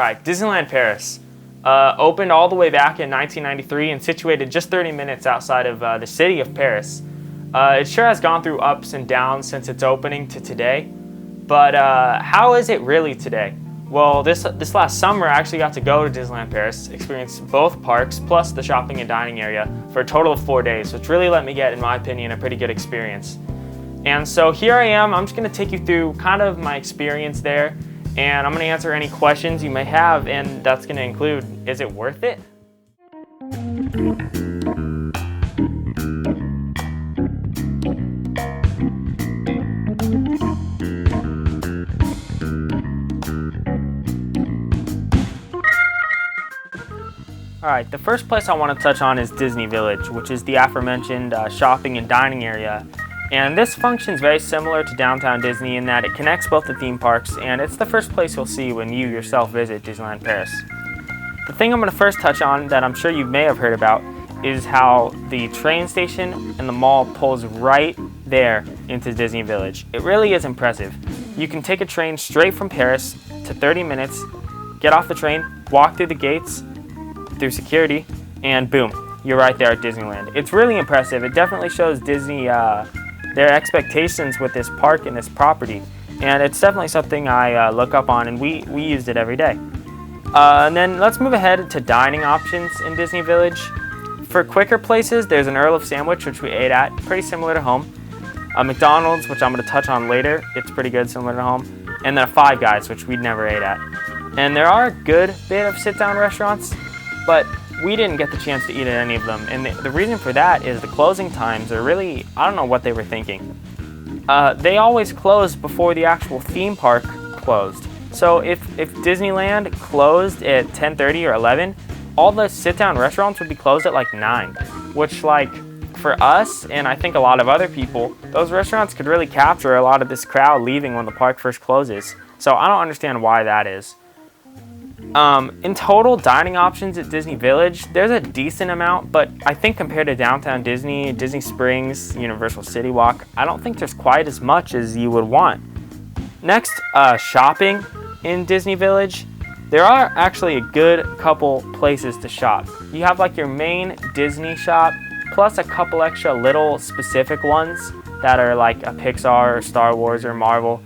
All right, Disneyland Paris. Opened all the way back in 1993 and situated just 30 minutes outside of the city of Paris. It sure has gone through ups and downs since its opening to today, but how is it really today? Well, this last summer I actually got to go to Disneyland Paris, experience both parks plus the shopping and dining area for a total of 4 days, which really let me get, in my opinion, a pretty good experience. And so here I am, I'm just going to take you through kind of my experience there, and I'm going to answer any questions you may have, and that's going to include, is it worth it? Alright, the first place I want to touch on is Disney Village, which is the aforementioned shopping and dining area. And this functions very similar to Downtown Disney in that it connects both the theme parks, and it's the first place you'll see when you yourself visit Disneyland Paris. The thing I'm going to first touch on that I'm sure you may have heard about is how the train station and the mall pulls right there into Disney Village. It really is impressive. You can take a train straight from Paris to 30 minutes, get off the train, walk through the gates, through security, and boom, you're right there at Disneyland. It's really impressive. It definitely shows Disney their expectations with this park and this property, and it's definitely something I look up on, and we used it every day. And then let's move ahead to dining options in Disney Village. For quicker places, there's an Earl of Sandwich, which we ate at, pretty similar to home. A McDonald's, which I'm going to touch on later, it's pretty good, similar to home. And then a Five Guys, which we never ate at. And there are a good bit of sit-down restaurants, but we didn't get the chance to eat at any of them. And the reason for that is the closing times are really, I don't know what they were thinking. They always close before the actual theme park closed. So if Disneyland closed at 10:30 or 11, all the sit-down restaurants would be closed at like 9, which like for us and I think a lot of other people, those restaurants could really capture a lot of this crowd leaving when the park first closes. So I don't understand why that is. In total, dining options at Disney Village, there's a decent amount, but I think compared to Downtown Disney, Disney Springs, Universal City Walk, I don't think there's quite as much as you would want. Next, shopping in Disney Village. There are actually a good couple places to shop. You have like your main Disney shop, plus a couple extra little specific ones that are like a Pixar or Star Wars or Marvel,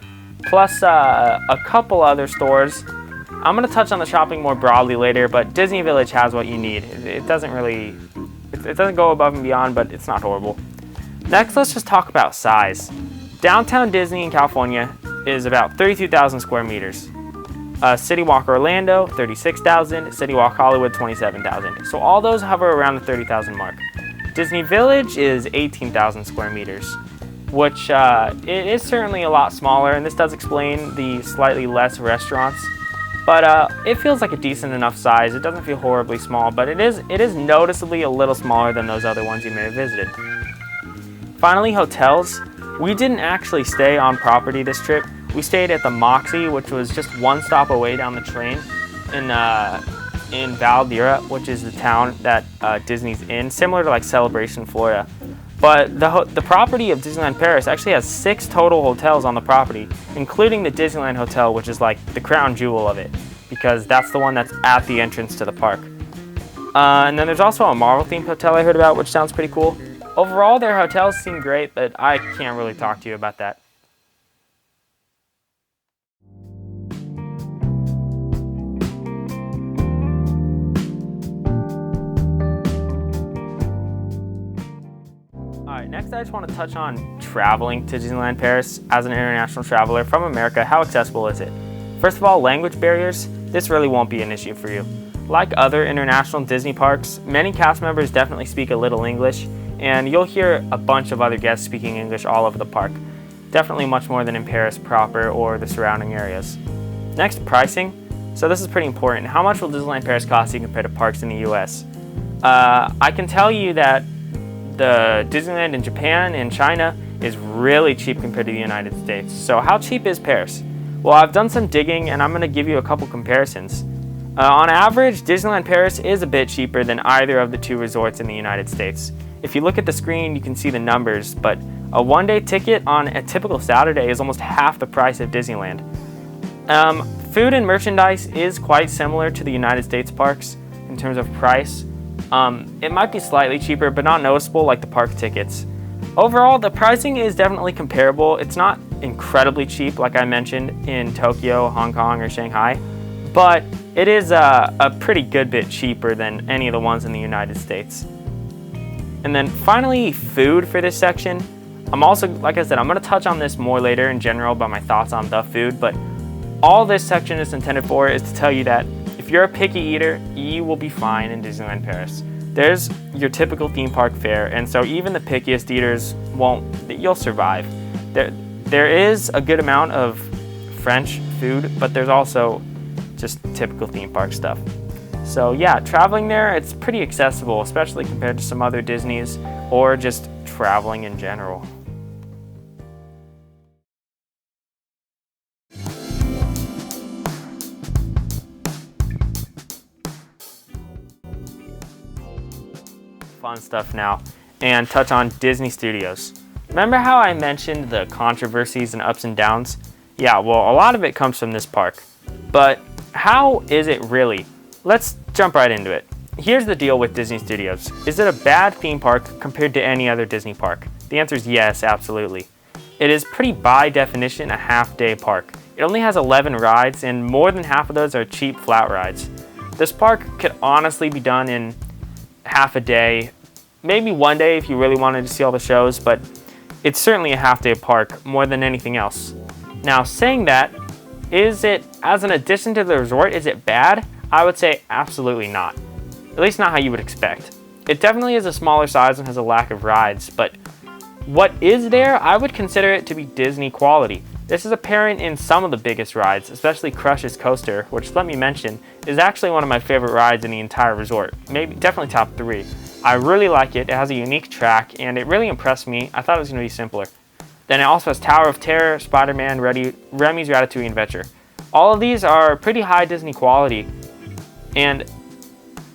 plus a couple other stores. I'm going to touch on the shopping more broadly later, but Disney Village has what you need. It doesn't go above and beyond, but it's not horrible. Next, let's just talk about size. Downtown Disney in California is about 32,000 square meters. City Walk Orlando, 36,000. City Walk Hollywood, 27,000. So all those hover around the 30,000 mark. Disney Village is 18,000 square meters, which it is certainly a lot smaller, and this does explain the slightly less restaurants. But it feels like a decent enough size. It doesn't feel horribly small, but it is noticeably a little smaller than those other ones you may have visited. Finally, hotels. We didn't actually stay on property this trip. We stayed at the Moxie, which was just one stop away down the train in Val d'Ira, which is the town that Disney's in, similar to like Celebration, Florida. But the property of Disneyland Paris actually has 6 total hotels on the property, including the Disneyland Hotel, which is like the crown jewel of it, because that's the one that's at the entrance to the park. And then there's also a Marvel-themed hotel I heard about, which sounds pretty cool. Overall, their hotels seem great, but I can't really talk to you about that. Alright, next I just want to touch on traveling to Disneyland Paris as an international traveler from America. How accessible is it? First of all, language barriers. This really won't be an issue for you. Like other international Disney parks, many cast members definitely speak a little English, and you'll hear a bunch of other guests speaking English all over the park. Definitely much more than in Paris proper or the surrounding areas. Next, pricing. So this is pretty important. How much will Disneyland Paris cost you compared to parks in the US? I can tell you that the Disneyland in Japan and China is really cheap compared to the United States. So how cheap is Paris? Well, I've done some digging and I'm going to give you a couple comparisons. On average, Disneyland Paris is a bit cheaper than either of the 2 resorts in the United States. If you look at the screen, you can see the numbers, but a one-day ticket on a typical Saturday is almost half the price of Disneyland. Food and merchandise is quite similar to the United States parks in terms of price. It might be slightly cheaper, but not noticeable like the park tickets. Overall, the pricing is definitely comparable. It's not incredibly cheap like I mentioned in Tokyo, Hong Kong, or Shanghai, but it is a pretty good bit cheaper than any of the ones in the United States. And then finally, food for this section. I'm also, like I said, I'm going to touch on this more later in general about my thoughts on the food, but all this section is intended for is to tell you that if you're a picky eater, you will be fine in Disneyland Paris. There's your typical theme park fare, and so even the pickiest eaters you'll survive. There is a good amount of French food, but there's also just typical theme park stuff. So yeah, traveling there, it's pretty accessible, especially compared to some other Disneys or just traveling in general. Fun stuff now, and touch on Disney Studios. Remember how I mentioned the controversies and ups and downs? Yeah, well, a lot of it comes from this park. But how is it really? Let's jump right into it. Here's the deal with Disney Studios. Is it a bad theme park compared to any other Disney park? The answer is yes, absolutely. It is pretty by definition a half-day park. It only has 11 rides, and more than half of those are cheap flat rides. This park could honestly be done in half a day, maybe one day if you really wanted to see all the shows, but it's certainly a half-day park more than anything else. Now, saying that, is it, as an addition to the resort, is it bad? I would say absolutely not. At least not how you would expect. It definitely is a smaller size and has a lack of rides, but what is there, I would consider it to be Disney quality. This is apparent in some of the biggest rides, especially Crush's Coaster, which, let me mention, is actually one of my favorite rides in the entire resort. Maybe, definitely top 3. I really like it. It has a unique track, and it really impressed me. I thought it was going to be simpler. Then it also has Tower of Terror, Spider-Man, Remy's Ratatouille Adventure. All of these are pretty high Disney quality, and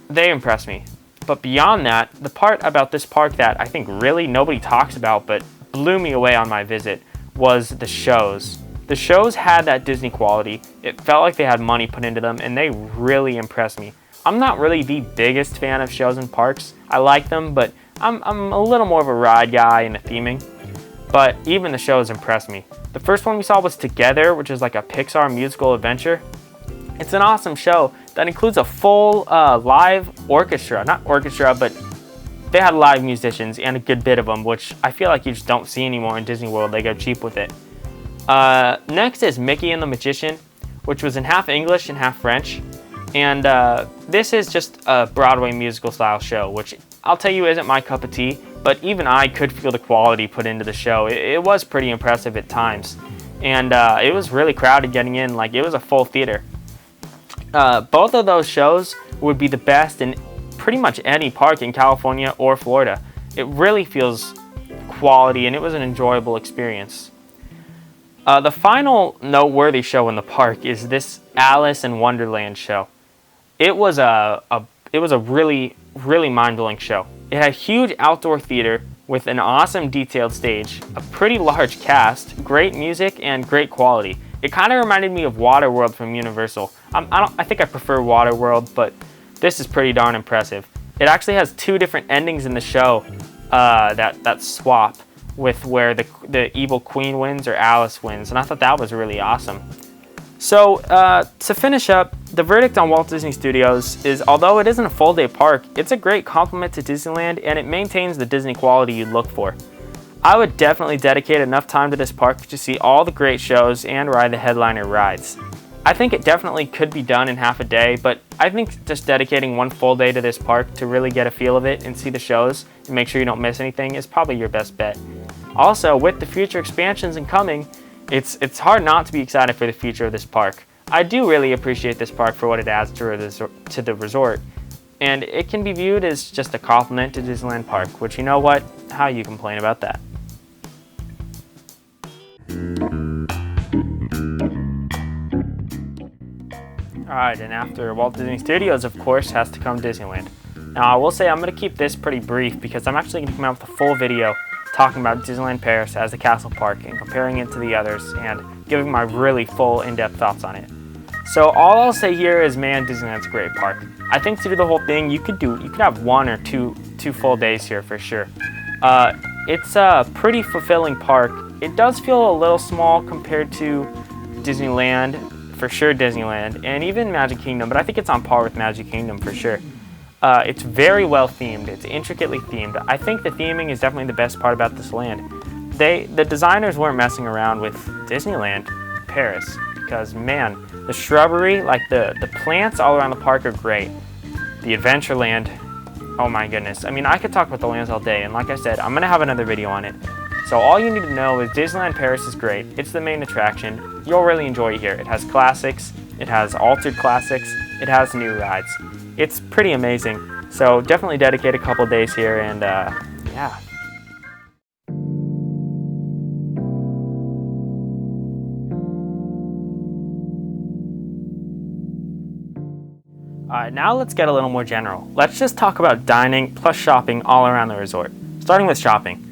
they impress me. But beyond that, the part about this park that I think really nobody talks about but blew me away on my visit was the shows. The shows had that Disney quality. It felt like they had money put into them, and they really impressed me. I'm not really the biggest fan of shows in parks. I like them, but I'm a little more of a ride guy and a theming. But even the shows impressed me. The first one we saw was Together, which is like a Pixar musical adventure. It's an awesome show that includes a full live orchestra. Not orchestra, but they had live musicians and a good bit of them, which I feel like you just don't see anymore in Disney World. They go cheap with it. Next is Mickey and the Magician, which was in half English and half French. And this is just a Broadway musical style show, which I'll tell you isn't my cup of tea, but even I could feel the quality put into the show. It was pretty impressive at times. And it was really crowded getting in, like it was a full theater. Both of those shows would be the best in pretty much any park in California or Florida. It really feels quality, and it was an enjoyable experience. The final noteworthy show in the park is this Alice in Wonderland show. It was a really, really mind-blowing show. It had a huge outdoor theater with an awesome detailed stage, a pretty large cast, great music, and great quality. It kind of reminded me of Waterworld from Universal. I think I prefer Waterworld, but this is pretty darn impressive. It actually has 2 different endings in the show that swap with where the evil queen wins or Alice wins, and I thought that was really awesome. So to finish up, the verdict on Walt Disney Studios is, although it isn't a full day park, it's a great compliment to Disneyland, and it maintains the Disney quality you'd look for. I would definitely dedicate enough time to this park to see all the great shows and ride the headliner rides. I think it definitely could be done in half a day, but I think just dedicating one full day to this park to really get a feel of it and see the shows and make sure you don't miss anything is probably your best bet. Also, with the future expansions incoming, it's hard not to be excited for the future of this park. I do really appreciate this park for what it adds to the resort, and it can be viewed as just a compliment to Disneyland Park, which, you know what, how you complain about that? Alright, and after Walt Disney Studios, of course, has to come Disneyland. Now, I will say I'm going to keep this pretty brief because I'm actually going to come out with a full video talking about Disneyland Paris as a castle park and comparing it to the others and giving my really full in-depth thoughts on it. So all I'll say here is, man, Disneyland's a great park. I think to do the whole thing, you could have 1 or 2 full days here for sure. It's a pretty fulfilling park. It does feel a little small compared to Disneyland, for sure Disneyland, and even Magic Kingdom, but I think it's on par with Magic Kingdom for sure. It's very well themed. It's intricately themed. I think the theming is definitely the best part about this land. The designers weren't messing around with Disneyland Paris, because man, the shrubbery, like the plants all around the park are great. The Adventureland, oh my goodness. I mean, I could talk about the lands all day, and like I said, I'm gonna have another video on it. So all you need to know is Disneyland Paris is great. It's the main attraction. You'll really enjoy it here. It has classics, it has altered classics, it has new rides. It's pretty amazing. So definitely dedicate a couple days here, and yeah. Alright, now let's get a little more general. Let's just talk about dining plus shopping all around the resort. Starting with shopping.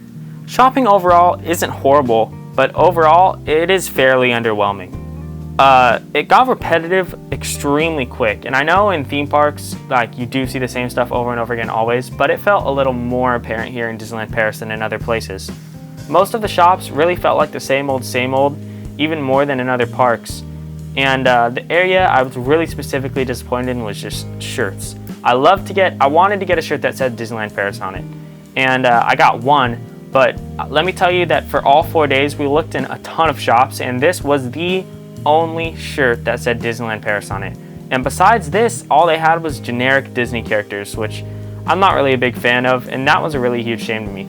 Shopping overall isn't horrible, but overall it is fairly underwhelming. It got repetitive extremely quick, and I know in theme parks, like, you do see the same stuff over and over again always, but it felt a little more apparent here in Disneyland Paris than in other places. Most of the shops really felt like the same old, even more than in other parks. And the area I was really specifically disappointed in was just shirts. I wanted to get a shirt that said Disneyland Paris on it, and I got one. But let me tell you that for all 4 days, we looked in a ton of shops, and this was the only shirt that said Disneyland Paris on it. And besides this, all they had was generic Disney characters, which I'm not really a big fan of, and that was a really huge shame to me.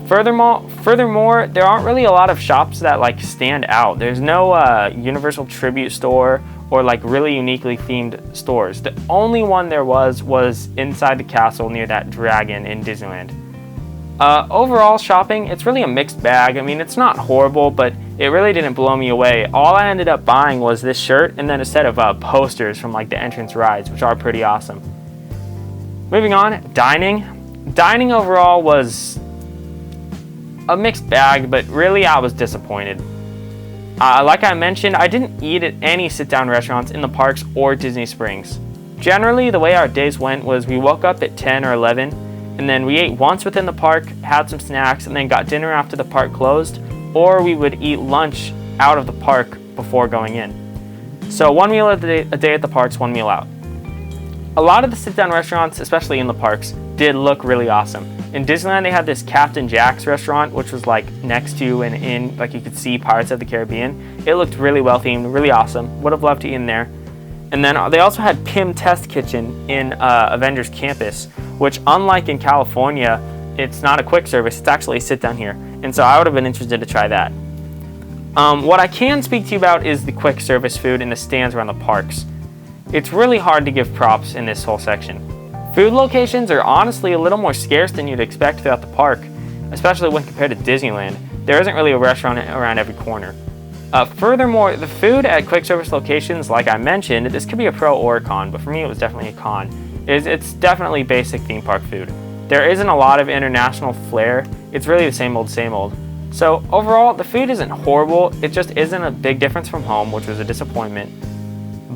Furthermore, there aren't really a lot of shops that like stand out. There's no Universal Tribute store or like really uniquely themed stores. The only one there was inside the castle near that dragon in Disneyland. Overall shopping, it's really a mixed bag. I mean, it's not horrible, but it really didn't blow me away. All I ended up buying was this shirt and then a set of posters from like the entrance rides, which are pretty awesome. Moving on, dining. Dining overall was a mixed bag, but really I was disappointed. Like I mentioned, I didn't eat at any sit-down restaurants in the parks or Disney Springs. Generally, the way our days went was we woke up at 10 or 11, and then we ate once within the park, had some snacks, and then got dinner after the park closed, or we would eat lunch out of the park before going in. So 1 meal a day at the parks, 1 meal out. A lot of the sit-down restaurants, especially in the parks, did look really awesome. In Disneyland, they had this Captain Jack's restaurant, which was like next to and in, like you could see Pirates of the Caribbean. It looked really well themed, really awesome. Would have loved to eat in there. And then they also had Pym Test Kitchen in Avengers Campus, which unlike in California, it's not a quick service, it's actually a sit down here. And so I would have been interested to try that. What I can speak to you about is the quick service food in the stands around the parks. It's really hard to give props in this whole section. Food locations are honestly a little more scarce than you'd expect throughout the park, especially when compared to Disneyland. There isn't really a restaurant around every corner. Furthermore, the food at quick service locations, like I mentioned, this could be a pro or a con, but for me it was definitely a con. It's definitely basic theme park food. There isn't a lot of international flair. It's really the same old. So overall, the food isn't horrible. It just isn't a big difference from home, which was a disappointment.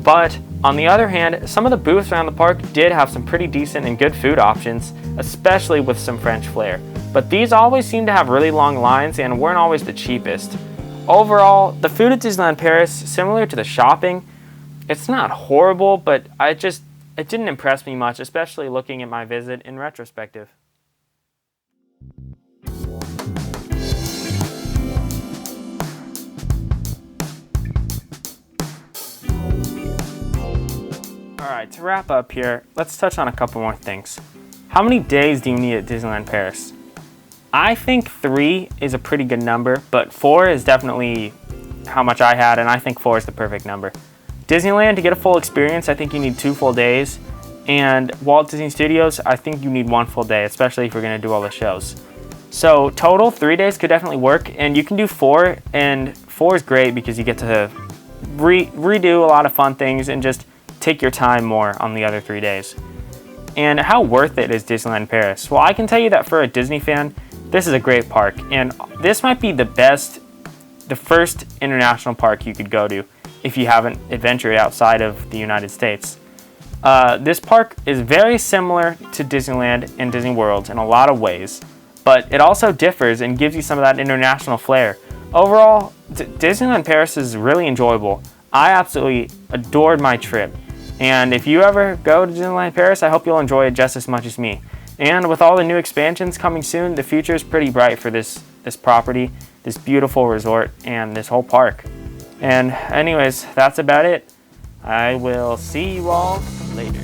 But on the other hand, some of the booths around the park did have some pretty decent and good food options, especially with some French flair. But these always seemed to have really long lines and weren't always the cheapest. Overall, the food at Disneyland Paris, similar to the shopping, it's not horrible, but it didn't impress me much, especially looking at my visit in retrospective. Alright, to wrap up here, let's touch on a couple more things. How many days do you need at Disneyland Paris? I think 3 is a pretty good number, but 4 is definitely how much I had, and I think 4 is the perfect number. Disneyland, to get a full experience, I think you need 2 full days, and Walt Disney Studios, I think you need 1 full day, especially if you're going to do all the shows. So total, 3 days could definitely work, and you can do 4, and 4 is great because you get to redo a lot of fun things and just take your time more on the other 3 days. And how worth it is Disneyland Paris? Well, I can tell you that for a Disney fan, this is a great park, and this might be the first international park you could go to. if you haven't adventured outside of the United States. This park is very similar to Disneyland and Disney World in a lot of ways, but it also differs and gives you some of that international flair. Overall, Disneyland Paris is really enjoyable. I absolutely adored my trip, and if you ever go to Disneyland Paris, I hope you'll enjoy it just as much as me. And with all the new expansions coming soon, the future is pretty bright for this property, this beautiful resort, and this whole park. And anyways, that's about it. I will see you all later.